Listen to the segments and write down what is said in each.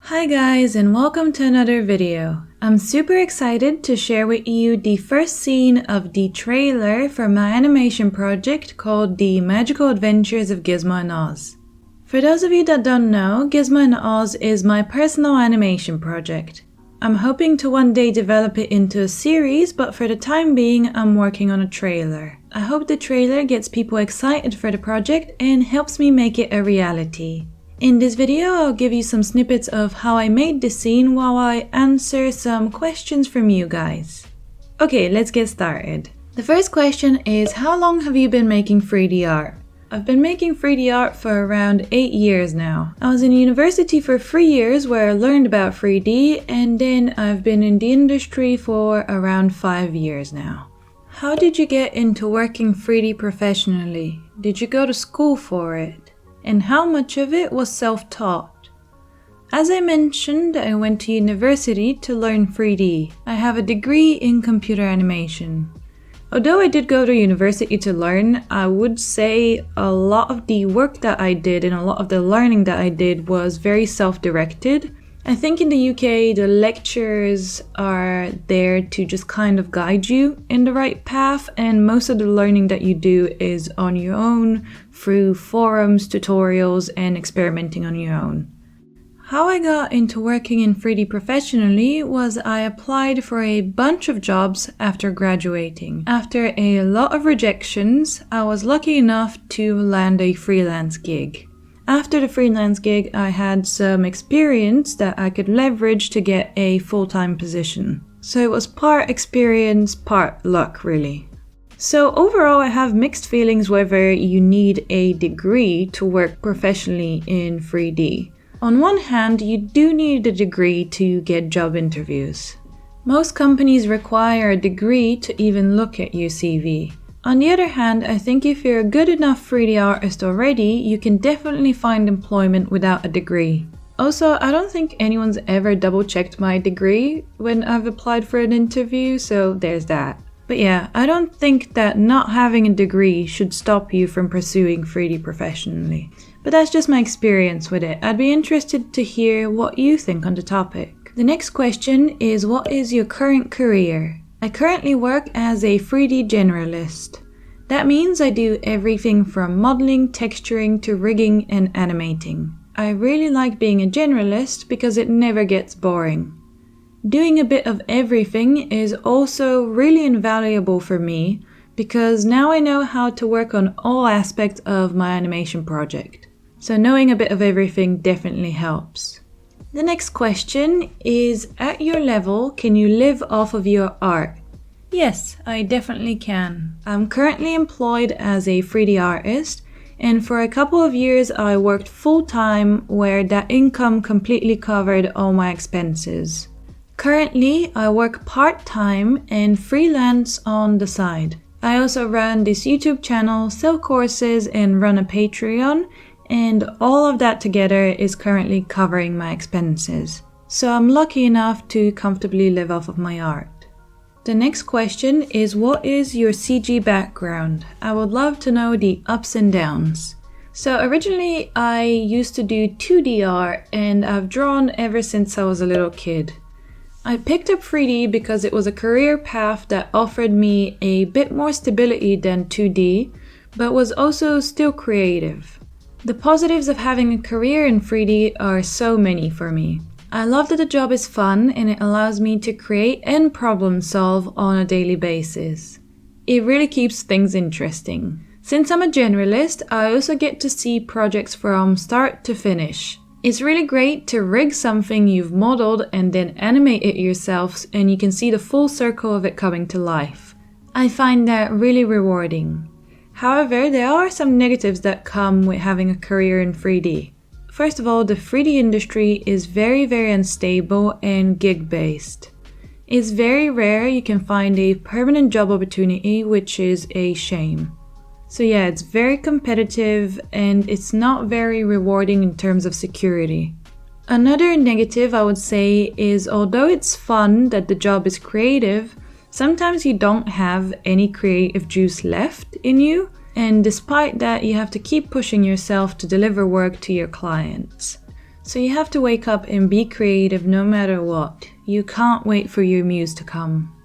Hi guys, and welcome to another video. I'm super excited to share with you the first scene of the trailer for my animation project called The Magical Adventures of Gizmo Oz. For those of you that don't know, Gizmo Oz is my personal animation project. I'm hoping to one day develop it into a series, but for the time being I'm working on a trailer. I hope the trailer gets people excited for the project and helps me make it a reality. In this video, I'll give you some snippets of how I made the scene while I answer some questions from you guys. Okay, let's get started. The first question is, how long have you been making 3D art? I've been making 3D art for around 8 years now. I was in university for 3 years where I learned about 3D, and then I've been in the industry for around 5 years now. How did you get into working 3D professionally? Did you go to school for it? And how much of it was self-taught? As I mentioned, I went to university to learn 3D. I have a degree in computer animation. Although I did go to university to learn, I would say a lot of the work that I did and a lot of the learning that I did was very self-directed. I think in the UK, the lecturers are there to just kind of guide you in the right path, and most of the learning that you do is on your own through forums, tutorials, and experimenting on your own. How I got into working in 3D professionally was I applied for a bunch of jobs after graduating. After a lot of rejections, I was lucky enough to land a freelance gig. After the freelance gig, I had some experience that I could leverage to get a full-time position. So it was part experience, part luck, really. So overall, I have mixed feelings whether you need a degree to work professionally in 3D. On one hand, you do need a degree to get job interviews. Most companies require a degree to even look at your CV. On the other hand, I think if you're a good enough 3D artist already, you can definitely find employment without a degree. Also, I don't think anyone's ever double-checked my degree when I've applied for an interview, so there's that. But yeah, I don't think that not having a degree should stop you from pursuing 3D professionally. But that's just my experience with it. I'd be interested to hear what you think on the topic. The next question is, what is your current career? I currently work as a 3D generalist. That means I do everything from modeling, texturing to rigging and animating. I really like being a generalist because it never gets boring. Doing a bit of everything is also really invaluable for me because now I know how to work on all aspects of my animation project. So knowing a bit of everything definitely helps. The next question is, at your level, can you live off of your art? Yes, I definitely can. I'm currently employed as a 3D artist, and for a couple of years I worked full-time where that income completely covered all my expenses. Currently, I work part-time and freelance on the side. I also run this YouTube channel, sell courses, and run a Patreon, and all of that together is currently covering my expenses. So I'm lucky enough to comfortably live off of my art. The next question is, what is your CG background? I would love to know the ups and downs. So originally I used to do 2D art, and I've drawn ever since I was a little kid. I picked up 3D because it was a career path that offered me a bit more stability than 2D, but was also still creative. The positives of having a career in 3D are so many for me. I love that the job is fun and it allows me to create and problem solve on a daily basis. It really keeps things interesting. Since I'm a generalist, I also get to see projects from start to finish. It's really great to rig something you've modeled and then animate it yourself, and you can see the full circle of it coming to life. I find that really rewarding. However, there are some negatives that come with having a career in 3D. First of all, the 3D industry is very unstable and gig-based. It's very rare you can find a permanent job opportunity, which is a shame. So yeah, it's very competitive and it's not very rewarding in terms of security. Another negative I would say is, although it's fun that the job is creative, sometimes you don't have any creative juice left in you, and despite that you have to keep pushing yourself to deliver work to your clients. So you have to wake up and be creative no matter what. You can't wait for your muse to come.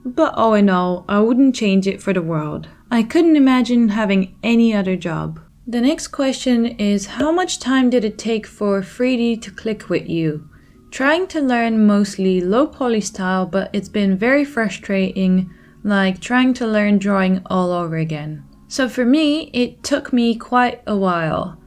But all in all, I wouldn't change it for the world. I couldn't imagine having any other job. The next question is, how much time did it take for 3D to click with you? Trying to learn mostly low poly style, but it's been very frustrating, like trying to learn drawing all over again. So for me, it took me quite a while.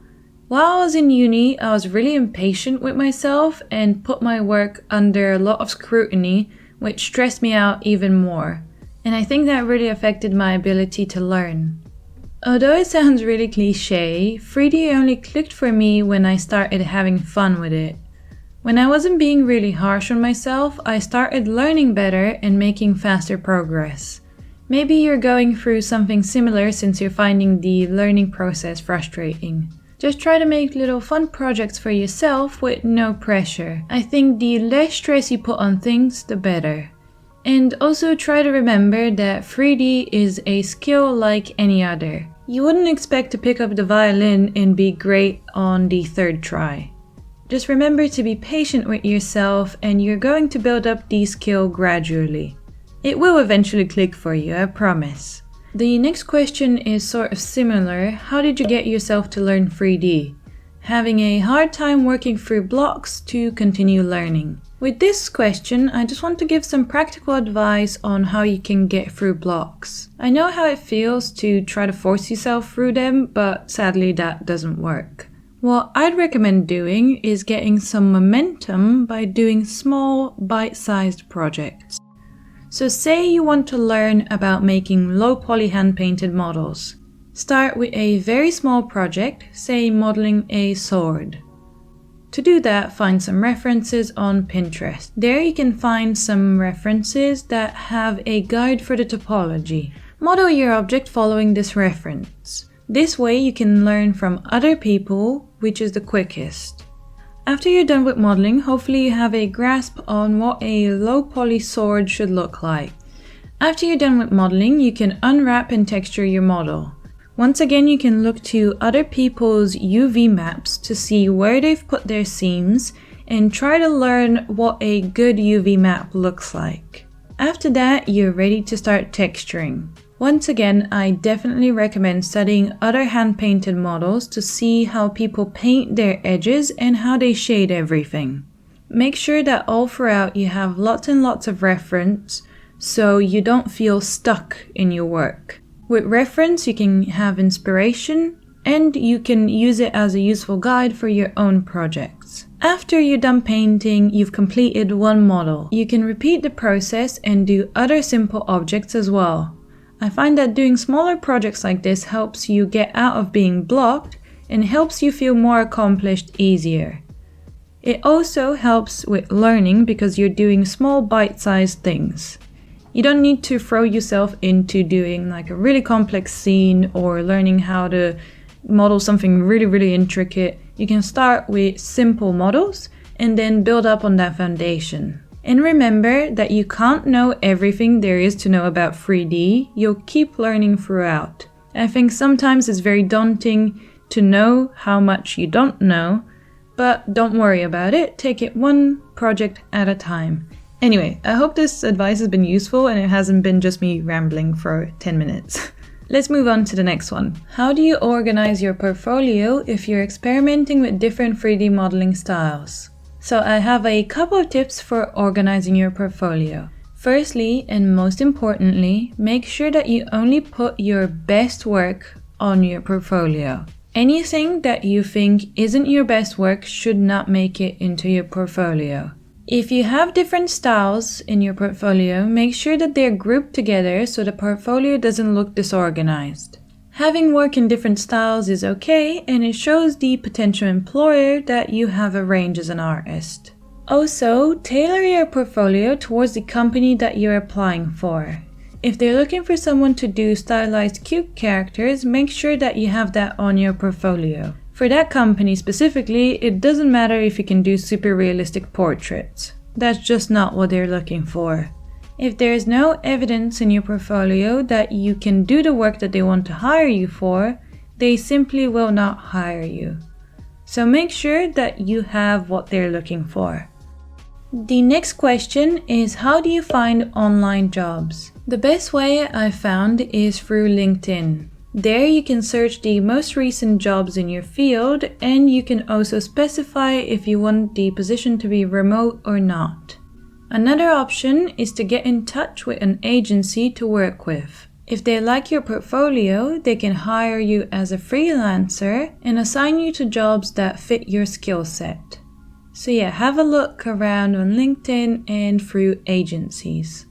While I was in uni, I was really impatient with myself and put my work under a lot of scrutiny, which stressed me out even more. And I think that really affected my ability to learn. Although it sounds really cliché, 3D only clicked for me when I started having fun with it. When I wasn't being really harsh on myself, I started learning better and making faster progress. Maybe you're going through something similar since you're finding the learning process frustrating. Just try to make little fun projects for yourself with no pressure. I think the less stress you put on things, the better. And also try to remember that 3D is a skill like any other. You wouldn't expect to pick up the violin and be great on the third try. Just remember to be patient with yourself and you're going to build up the skill gradually. It will eventually click for you, I promise. The next question is sort of similar. How did you get yourself to learn 3D? Having a hard time working through blocks to continue learning. With this question, I just want to give some practical advice on how you can get through blocks. I know how it feels to try to force yourself through them, but sadly that doesn't work. What I'd recommend doing is getting some momentum by doing small, bite-sized projects. So say you want to learn about making low poly hand-painted models. Start with a very small project, say modeling a sword. To do that, find some references on Pinterest. There you can find some references that have a guide for the topology. Model your object following this reference. This way you can learn from other people, which is the quickest. After you're done with modeling, hopefully you have a grasp on what a low poly sword should look like. After you're done with modeling, you can unwrap and texture your model. Once again, you can look to other people's UV maps to see where they've put their seams and try to learn what a good UV map looks like. After that, you're ready to start texturing. Once again, I definitely recommend studying other hand-painted models to see how people paint their edges and how they shade everything. Make sure that all throughout you have lots and lots of reference so you don't feel stuck in your work. With reference, you can have inspiration and you can use it as a useful guide for your own projects. After you're done painting, you've completed one model. You can repeat the process and do other simple objects as well. I find that doing smaller projects like this helps you get out of being blocked and helps you feel more accomplished easier. It also helps with learning because you're doing small bite-sized things. You don't need to throw yourself into doing like a really complex scene or learning how to model something really intricate. You can start with simple models and then build up on that foundation. And remember that you can't know everything there is to know about 3D, you'll keep learning throughout. I think sometimes it's very daunting to know how much you don't know, but don't worry about it, take it one project at a time. Anyway, I hope this advice has been useful and it hasn't been just me rambling for 10 minutes. Let's move on to the next one. How do you organize your portfolio if you're experimenting with different 3D modeling styles? So I have a couple of tips for organizing your portfolio. Firstly, and most importantly, make sure that you only put your best work on your portfolio. Anything that you think isn't your best work should not make it into your portfolio. If you have different styles in your portfolio, make sure that they're grouped together so the portfolio doesn't look disorganized. Having work in different styles is okay, and it shows the potential employer that you have a range as an artist. Also, tailor your portfolio towards the company that you're applying for. If they're looking for someone to do stylized cute characters, make sure that you have that on your portfolio. For that company specifically, it doesn't matter if you can do super realistic portraits. That's just not what they're looking for. If there is no evidence in your portfolio that you can do the work that they want to hire you for, they simply will not hire you. So make sure that you have what they're looking for. The next question is, how do you find online jobs? The best way I found is through LinkedIn. There you can search the most recent jobs in your field, and you can also specify if you want the position to be remote or not. Another option is to get in touch with an agency to work with. If they like your portfolio, they can hire you as a freelancer and assign you to jobs that fit your skill set. So yeah, have a look around on LinkedIn and through agencies.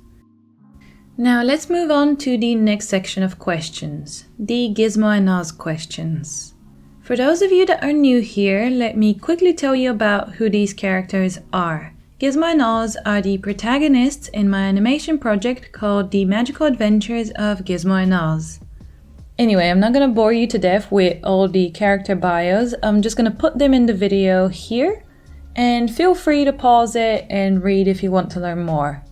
Now let's move on to the next section of questions, the Gizmo and Oz questions. For those of you that are new here, let me quickly tell you about who these characters are. Gizmo and Oz are the protagonists in my animation project called The Magical Adventures of Gizmo and Oz. Anyway, I'm not going to bore you to death with all the character bios. I'm just going to put them in the video here, and feel free to pause it and read if you want to learn more.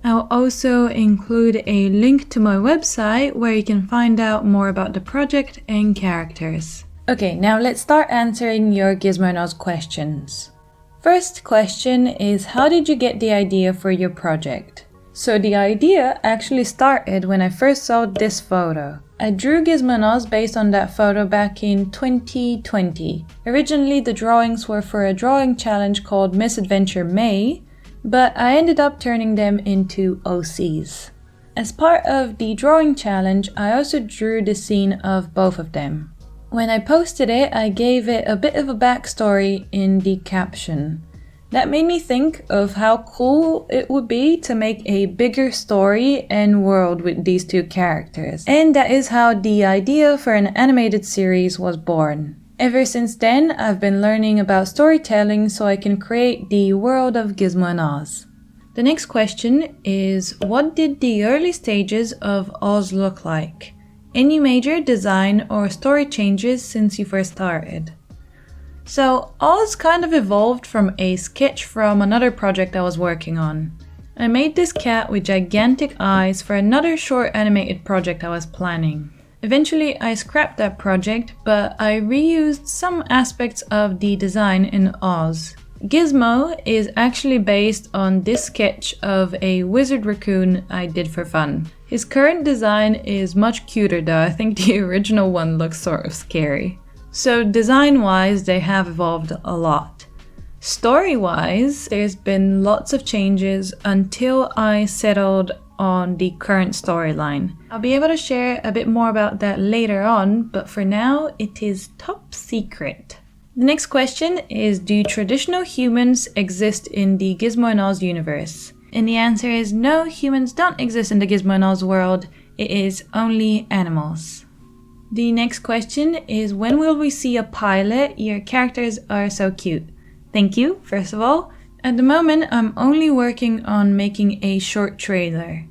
I'll also include a link to my website where you can find out more about the project and characters. Okay, now let's start answering your Gizmo and Oz questions. First question is, how did you get the idea for your project? So the idea actually started when I first saw this photo. I drew Gizmo and Oz based on that photo back in 2020. Originally the drawings were for a drawing challenge called Miss Adventure May, but I ended up turning them into OCs. As part of the drawing challenge, I also drew the scene of both of them. When I posted it, I gave it a bit of a backstory in the caption. That made me think of how cool it would be to make a bigger story and world with these two characters. And that is how the idea for an animated series was born. Ever since then, I've been learning about storytelling so I can create the world of Gizmo and Oz. The next question is, what did the early stages of Oz look like? Any major design or story changes since you first started? So Oz kind of evolved from a sketch from another project I was working on. I made this cat with gigantic eyes for another short animated project I was planning. Eventually I scrapped that project, but I reused some aspects of the design in Oz. Gizmo is actually based on this sketch of a wizard raccoon I did for fun. His current design is much cuter though. I think the original one looks sort of scary. So design-wise, they have evolved a lot. Story-wise, there's been lots of changes until I settled on the current storyline. I'll be able to share a bit more about that later on, but for now, it is top secret. The next question is, do traditional humans exist in the Gizmo and Oz universe? And the answer is no, humans don't exist in the Gizmo and Oz world. It is only animals. The next question is, when will we see a pilot? Your characters are so cute. Thank you, first of all. At the moment, I'm only working on making a short trailer.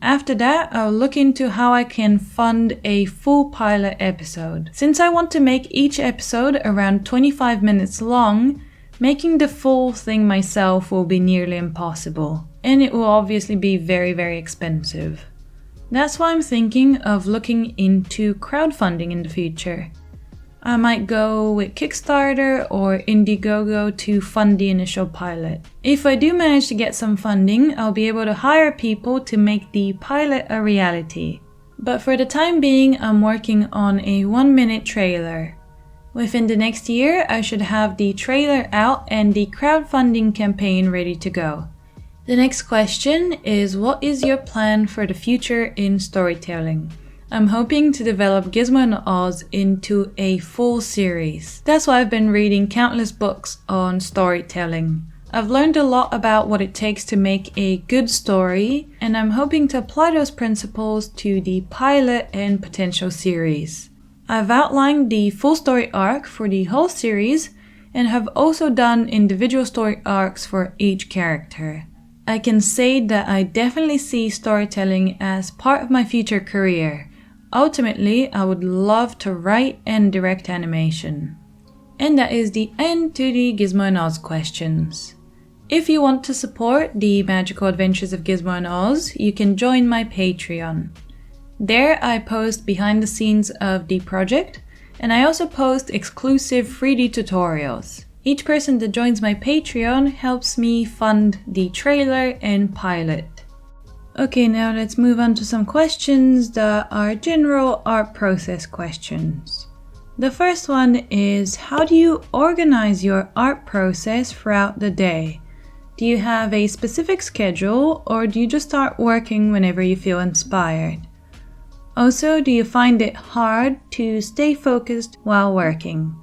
After that, I'll look into how I can fund a full pilot episode. Since I want to make each episode around 25 minutes long, making the full thing myself will be nearly impossible. And it will obviously be very, very expensive. That's why I'm thinking of looking into crowdfunding in the future. I might go with Kickstarter or Indiegogo to fund the initial pilot. If I do manage to get some funding, I'll be able to hire people to make the pilot a reality. But for the time being, I'm working on a 1-minute trailer. Within the next year, I should have the trailer out and the crowdfunding campaign ready to go. The next question is, what is your plan for the future in storytelling? I'm hoping to develop Gizmo and Oz into a full series. That's why I've been reading countless books on storytelling. I've learned a lot about what it takes to make a good story, and I'm hoping to apply those principles to the pilot and potential series. I've outlined the full story arc for the whole series and have also done individual story arcs for each character. I can say that I definitely see storytelling as part of my future career. Ultimately, I would love to write and direct animation. And that is the end to the Gizmo and Oz questions. If you want to support the magical adventures of Gizmo and Oz, you can join my Patreon. There I post behind the scenes of the project, And I also post exclusive 3D tutorials. Each person that joins my Patreon helps me fund the trailer and pilot. Okay, now let's move on to some questions that are general art process questions. The first one is, how do you organize your art process throughout the day? Do you have a specific schedule, or do you just start working whenever you feel inspired? Also, do you find it hard to stay focused while working?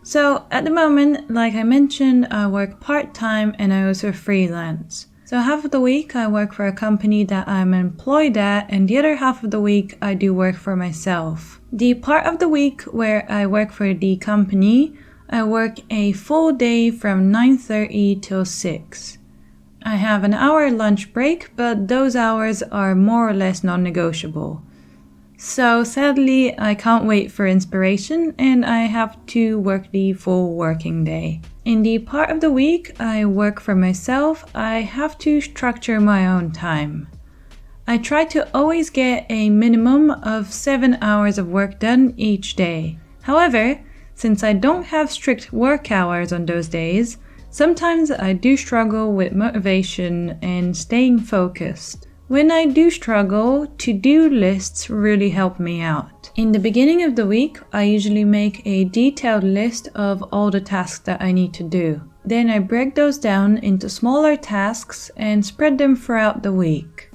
So at the moment, like I mentioned, I work part-time and I also freelance. So half of the week I work for a company that I'm employed at, and the other half of the week I do work for myself. The part of the week where I work for the company, I work a full day from 9:30 till 6. I have an hour lunch break, but those hours are more or less non-negotiable. So sadly, I can't wait for inspiration and I have to work the full working day. In the part of the week I work for myself, I have to structure my own time. I try to always get a minimum of 7 hours of work done each day. However, since I don't have strict work hours on those days, sometimes I do struggle with motivation and staying focused. When I do struggle, to-do lists really help me out. In the beginning of the week, I usually make a detailed list of all the tasks that I need to do. Then I break those down into smaller tasks and spread them throughout the week.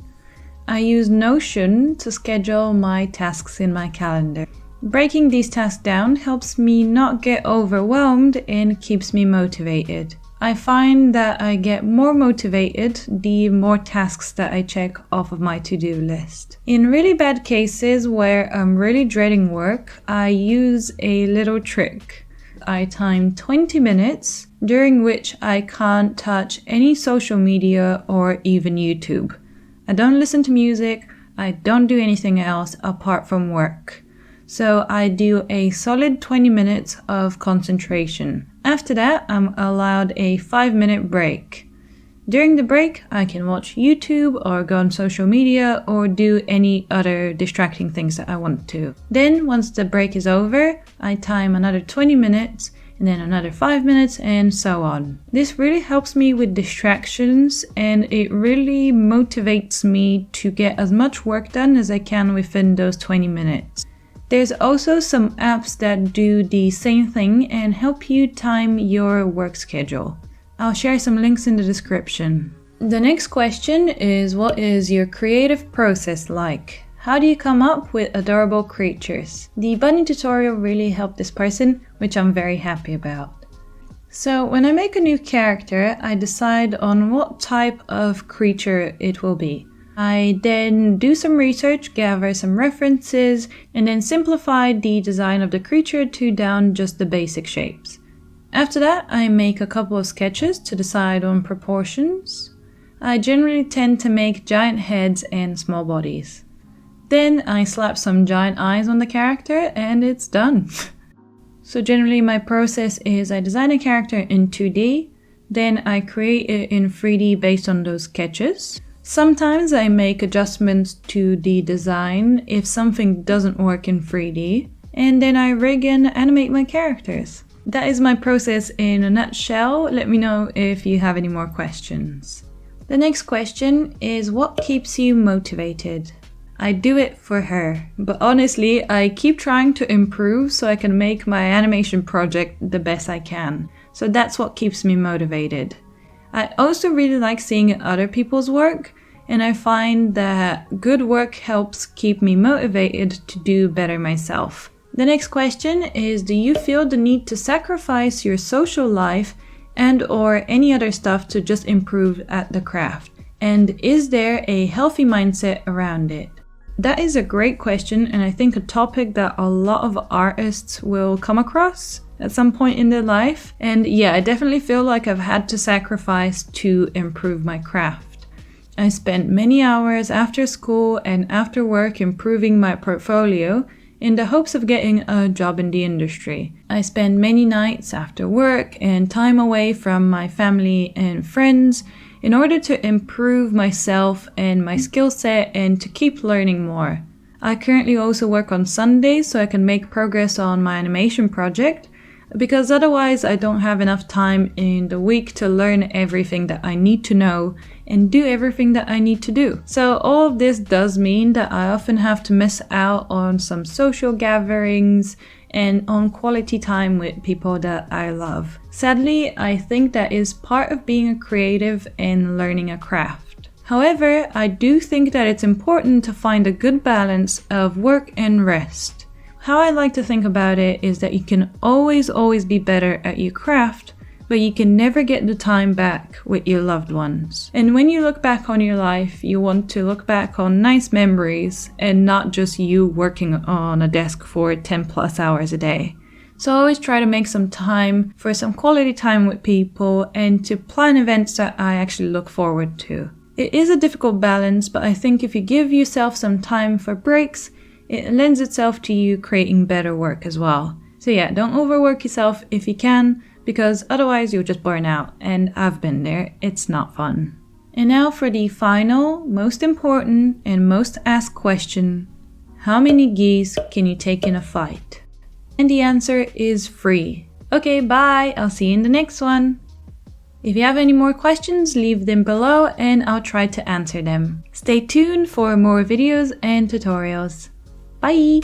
I use Notion to schedule my tasks in my calendar. Breaking these tasks down helps me not get overwhelmed and keeps me motivated. I find that I get more motivated the more tasks that I check off of my to-do list. In really bad cases where I'm really dreading work, I use a little trick. I time 20 minutes during which I can't touch any social media or even YouTube. I don't listen to music, I don't do anything else apart from work. So I do a solid 20 minutes of concentration. After that, I'm allowed a 5-minute break. During the break, I can watch YouTube or go on social media or do any other distracting things that I want to. Then, once the break is over, I time another 20 minutes and then another 5 minutes and so on. This really helps me with distractions and it really motivates me to get as much work done as I can within those 20 minutes. There's also some apps that do the same thing and help you time your work schedule. I'll share some links in the description. The next question is, what is your creative process like? How do you come up with adorable creatures? The bunny tutorial really helped this person, which I'm very happy about. So when I make a new character, I decide on what type of creature it will be. I then do some research, gather some references, and then simplify the design of the creature to down just the basic shapes. After that, I make a couple of sketches to decide on proportions. I generally tend to make giant heads and small bodies. Then I slap some giant eyes on the character and it's done. So generally my process is I design a character in 2D, then I create it in 3D based on those sketches. Sometimes I make adjustments to the design if something doesn't work in 3D, and then I rig and animate my characters. That is my process in a nutshell. Let me know if you have any more questions. The next question is, what keeps you motivated? I do it for her, but honestly, I keep trying to improve so I can make my animation project the best I can. So that's what keeps me motivated. I also really like seeing other people's work, and I find that good work helps keep me motivated to do better myself. The next question is, do you feel the need to sacrifice your social life and or any other stuff to just improve at the craft? And is there a healthy mindset around it? That is a great question, and I think a topic that a lot of artists will come across at some point in their life. And yeah, I definitely feel like I've had to sacrifice to improve my craft. I spent many hours after school and after work improving my portfolio in the hopes of getting a job in the industry. I spent many nights after work and time away from my family and friends in order to improve myself and my skill set and to keep learning more. I currently also work on Sundays so I can make progress on my animation project, because otherwise I don't have enough time in the week to learn everything that I need to know and do everything that I need to do. So all of this does mean that I often have to miss out on some social gatherings and on quality time with people that I love. Sadly, I think that is part of being a creative and learning a craft. However, I do think that it's important to find a good balance of work and rest. How I like to think about it is that you can always be better at your craft, but you can never get the time back with your loved ones. And when you look back on your life, you want to look back on nice memories and not just you working on a desk for 10+ hours a day. So I always try to make some time for some quality time with people and to plan events that I actually look forward to. It is a difficult balance, but I think if you give yourself some time for breaks, it lends itself to you creating better work as well. So yeah, don't overwork yourself if you can, because otherwise you'll just burn out, and I've been there. It's not fun. And now for the final, most important, and most asked question: how many geese can you take in a fight? And the answer is 3. Okay, bye, I'll see you in the next one. If you have any more questions, leave them below and I'll try to answer them. Stay tuned for more videos and tutorials. Bye!